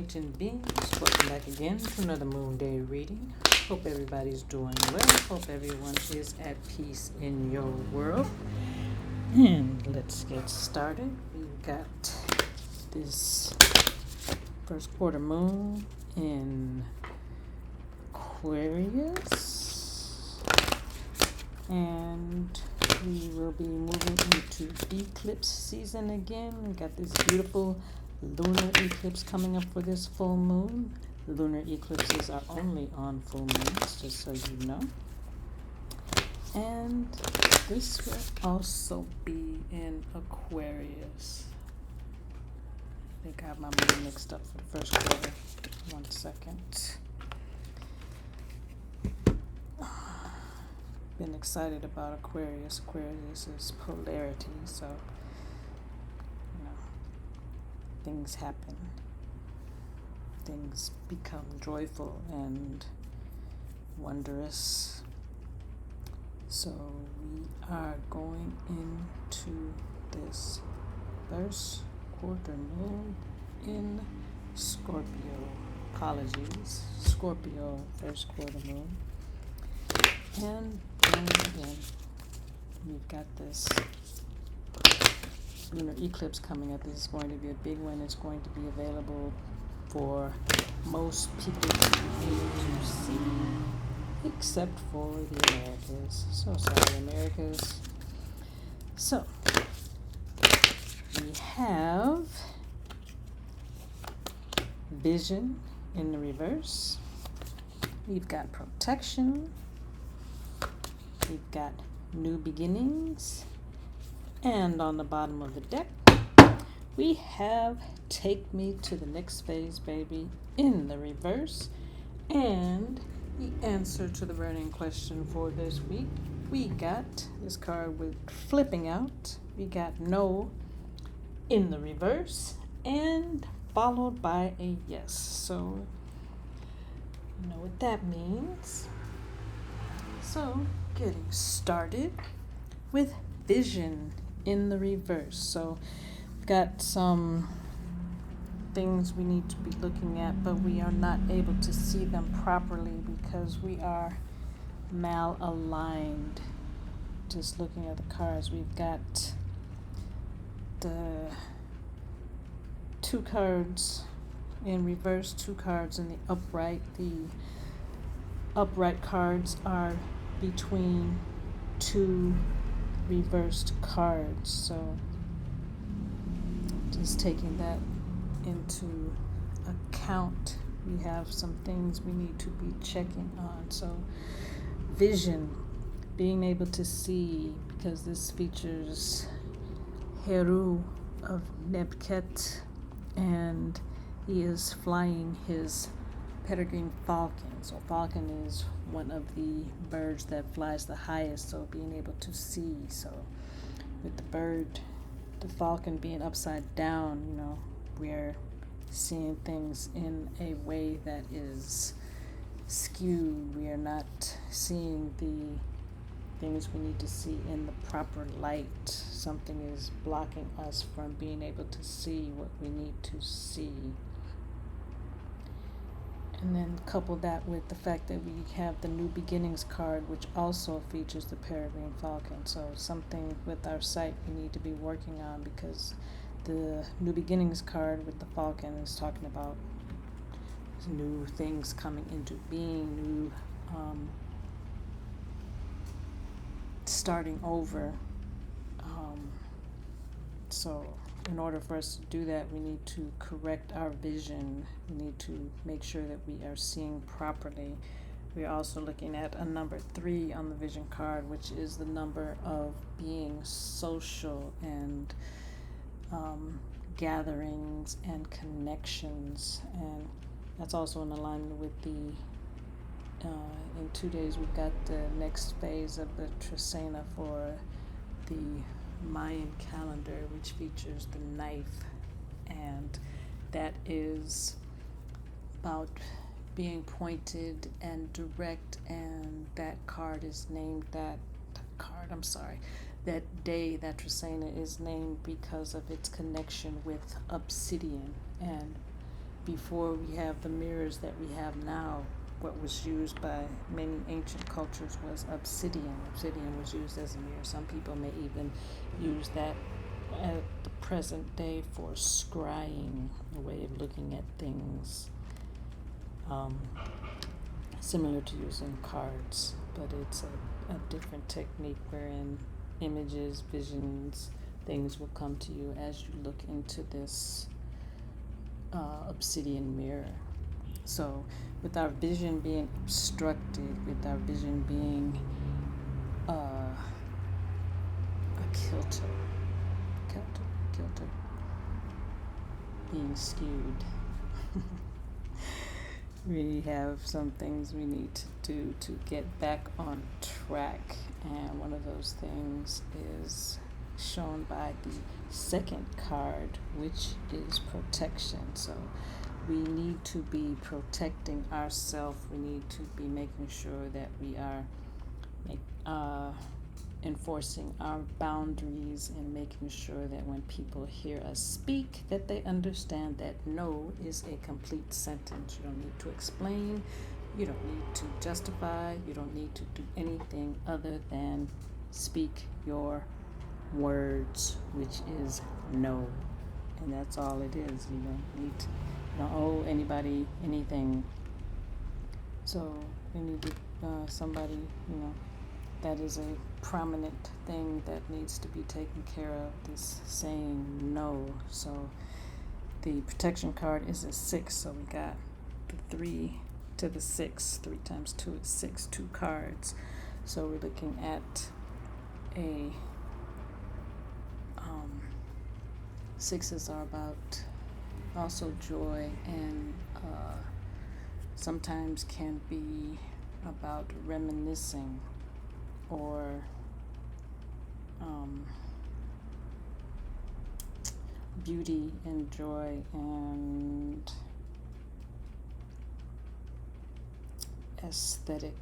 sentient beings, welcome back again to another Moon Day reading. Hope everybody's doing well. Hope everyone is at peace in your world. And let's get started. We've got this first quarter moon in Aquarius. And we will be moving into eclipse season again. We got this beautiful lunar eclipse coming up for this full moon. Lunar eclipses are only on full moons, just so you know. And this will also be in Aquarius. I think I have my moon mixed up for the first quarter. 1 second. Been excited about Aquarius. Aquarius is polarity, so things happen. Things become joyful and wondrous. So we are going into this first quarter moon in Scorpio. Apologies, Scorpio first quarter moon. And then again, we've got this lunar eclipse coming up. This is going to be a big one. It's going to be available for most people to be able to see, except for the Americas. So sorry, Americas. So we have vision in the reverse. We've got protection. We've got new beginnings. And on the bottom of the deck, we have Take Me to the Next Phase, Baby, in the reverse. And the answer to the burning question for this week, we got this card with flipping out. We got No in the reverse and followed by a yes. So, you know what that means. So, getting started with vision in the reverse. So we've got some things we need to be looking at, but we are not able to see them properly because we are malaligned. Just looking at the cards, we've got the 2 cards in reverse, 2 cards in the upright. The upright cards are between 2 reversed cards, so just taking that into account, we have some things we need to be checking on. So vision, being able to see, because this features Heru of Nebket, and he is flying his peregrine falcon. So falcon is one of the birds that flies the highest, so being able to see. So with the bird, the falcon being upside down, we're seeing things in a way that is skewed. We are not seeing the things we need to see in the proper light. Something is blocking us from being able to see what we need to see. And then couple that with the fact that we have the New Beginnings card, which also features the peregrine falcon. So something with our sight we need to be working on, because the New Beginnings card with the falcon is talking about new things coming into being, new starting over. So in order for us to do that, we need to correct our vision. We need to make sure that we are seeing properly. We're also looking at a number 3 on the vision card, which is the number of being social and gatherings and connections. And that's also in alignment with the in 2 days we've got the next phase of the Trisena for the Mayan calendar, which features the knife, and that is about being pointed and direct, and that day, that Trisena is named because of its connection with obsidian and before we have the mirrors that we have now, what was used by many ancient cultures was obsidian. Obsidian was used as a mirror. Some people may even use that at the present day for scrying, a way of looking at things, similar to using cards, but it's a different technique wherein images, visions, things will come to you as you look into this obsidian mirror. So with our vision being obstructed, with our vision being a kilter, being skewed, we have some things we need to do to get back on track, and one of those things is shown by the second card, which is protection. So we need to be protecting ourselves. We need to be making sure that we are enforcing our boundaries and making sure that when people hear us speak, that they understand that no is a complete sentence. You don't need to explain, you don't need to justify, you don't need to do anything other than speak your words, which is no. And that's all it is. You don't owe anybody anything. So we need to, somebody, that is a prominent thing that needs to be taken care of, this saying no. So the protection card is a 6, so we got the 3 to the 6. 3 times 2 is 6, 2 cards. So we're looking at a 6s are about also joy, and sometimes can be about reminiscing or beauty and joy and aesthetic,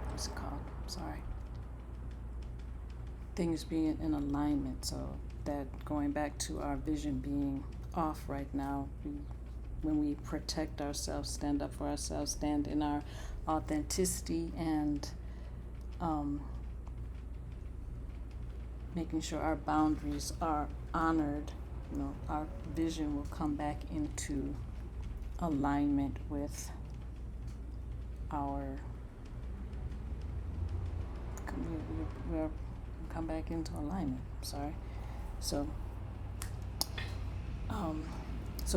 what's it called? Sorry. Things being in alignment. So that, going back to our vision being off right now, when we protect ourselves, stand up for ourselves, stand in our authenticity, and making sure our boundaries are honored, our vision will come back into alignment with our we'll come back into alignment. So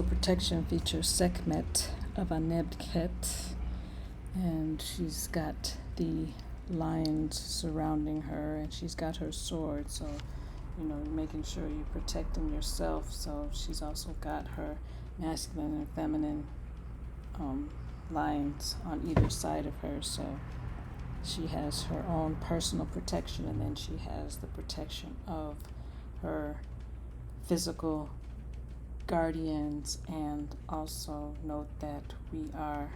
protection features Sekhmet of Anebket, and she's got the lions surrounding her, and she's got her sword. So, making sure you're protecting yourself. So she's also got her masculine and feminine lions on either side of her. So she has her own personal protection, and then she has the protection of her physical guardians. And also note that we are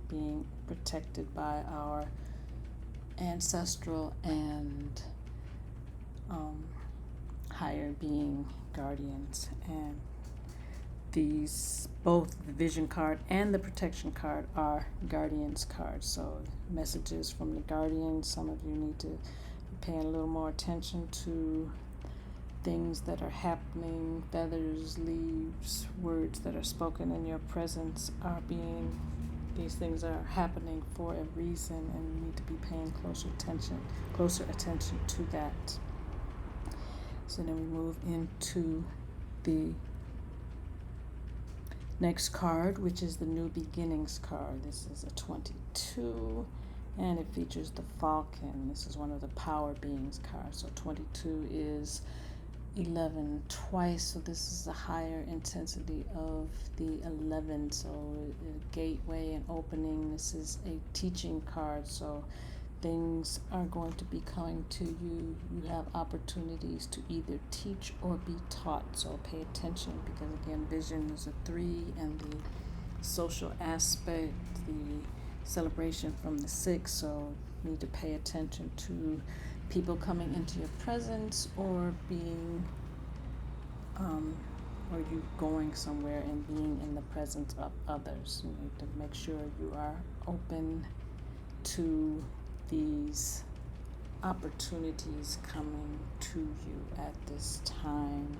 being protected by our ancestral and higher being guardians. And these, both the vision card and the protection card, are guardians cards. So messages from the guardians. Some of you need to be paying a little more attention to things that are happening. Feathers, leaves, words that are spoken in your presence these things are happening for a reason, and you need to be paying closer attention to that. So then we move into the next card, which is the New Beginnings card. This is a 22, and it features the Falcon. This is one of the Power Beings cards. So 22 is 11 twice, so this is a higher intensity of the 11. So a gateway and opening. This is a teaching card, so things are going to be coming to you. You have opportunities to either teach or be taught, so pay attention, because again, vision is a 3, and the social aspect, the celebration from the 6. So you need to pay attention to people coming into your presence or being or you going somewhere and being in the presence of others. You need to make sure you are open to these opportunities coming to you at this time.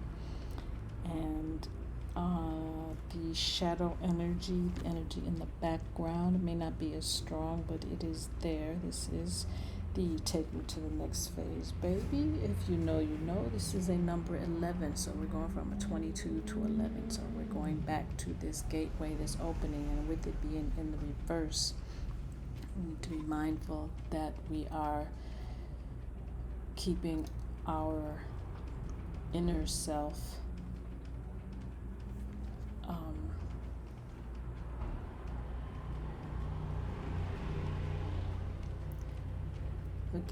And the shadow energy, the energy in the background, may not be as strong, but it is there. This is the take me to the next phase, baby. If you know, you know. This is a number 11, so we're going from a 22 to 11. So we're going back to this gateway, this opening, and with it being in the reverse, we need to be mindful that we are keeping our inner self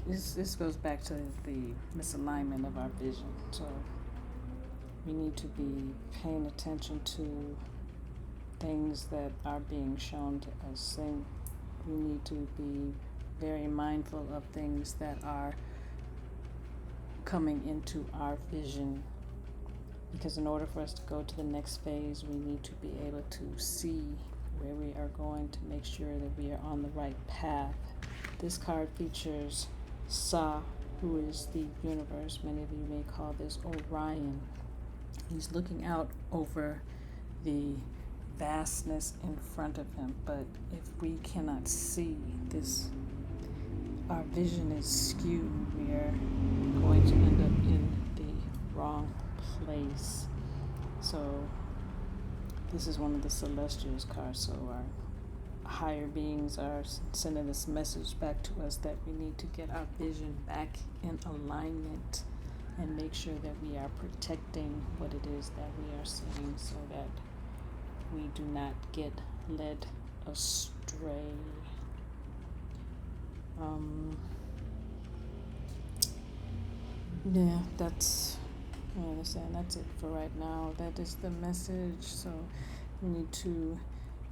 this goes back to the misalignment of our vision. So we need to be paying attention to things that are being shown to us. We need to be very mindful of things that are coming into our vision, because in order for us to go to the next phase, we need to be able to see where we are going to make sure that we are on the right path. This card features Sa, who is the universe. Many of you may call this Orion. He's looking out over the vastness in front of him, but if we cannot see this, our vision is skewed. We are going to end up in the wrong place. So this is one of the celestials cards, so our higher beings are sending this message back to us that we need to get our vision back in alignment and make sure that we are protecting what it is that we are seeing, so that we do not get led astray. That's it for right now. That is the message. So we need to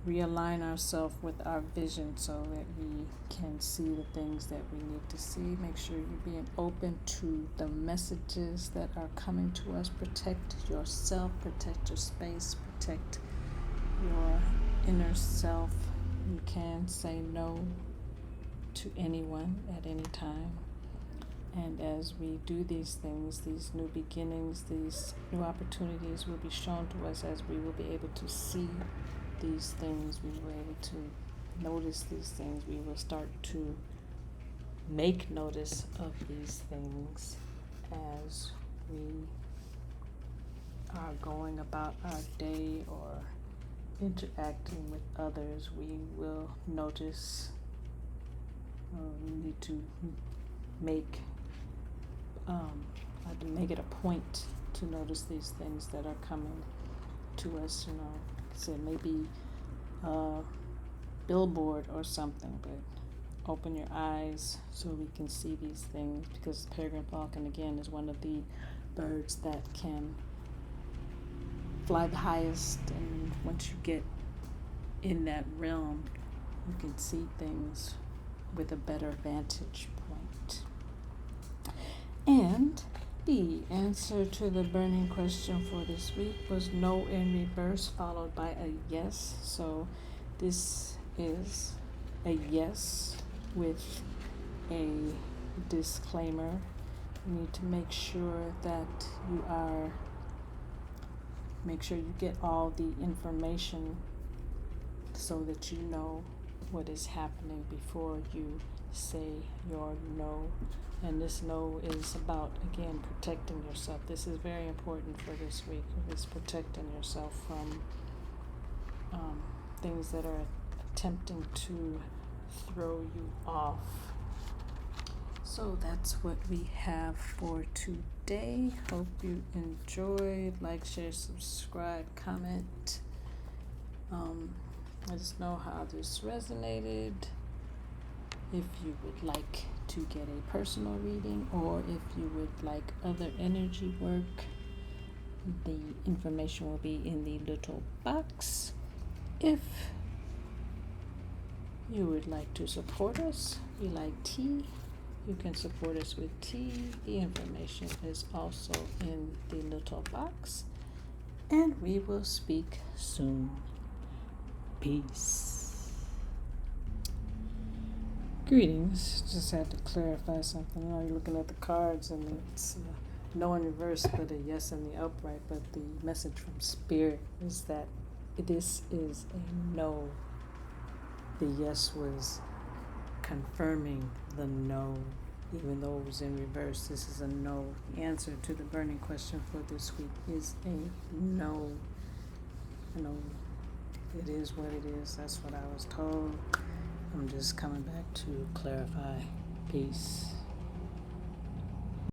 realign ourselves with our vision so that we can see the things that we need to see. Make sure you're being open to the messages that are coming to us. Protect yourself, protect your space, protect your inner self. You can say no to anyone at any time. And as we do these things, these new beginnings, these new opportunities will be shown to us as we will be able to see these things. We will be able to notice these things. We will start to make notice of these things as we are going about our day or interacting with others. We will notice. We need to make it a point to notice these things that are coming to us. So maybe a billboard or something, but open your eyes so we can see these things, because peregrine falcon again is one of the birds that can fly the highest, and once you get in that realm, you can see things with a better vantage point. And the answer to the burning question for this week was no in reverse, followed by a yes. So this is a yes with a disclaimer. You need to make sure that you get all the information so that you know what is happening before you say your no. And this no is about, again, protecting yourself. This is very important for this week. It's protecting yourself from things that are attempting to throw you off. So that's what we have for today. Hope you enjoyed. Like, share, subscribe, comment. Let us know how this resonated. If you would like to get a personal reading, or if you would like other energy work, the information will be in the little box. If you would like to support us, we like tea, you can support us with tea. The information is also in the little box. and we will speak soon. Peace. Greetings. Just had to clarify something. You're looking at the cards and it's no in reverse, but a yes in the upright. But the message from Spirit is that this is a no. The yes was confirming the no. Even though it was in reverse, this is a no. The answer to the burning question for this week is a no. No. It is what it is. That's what I was told. I'm just coming back to clarify. Peace.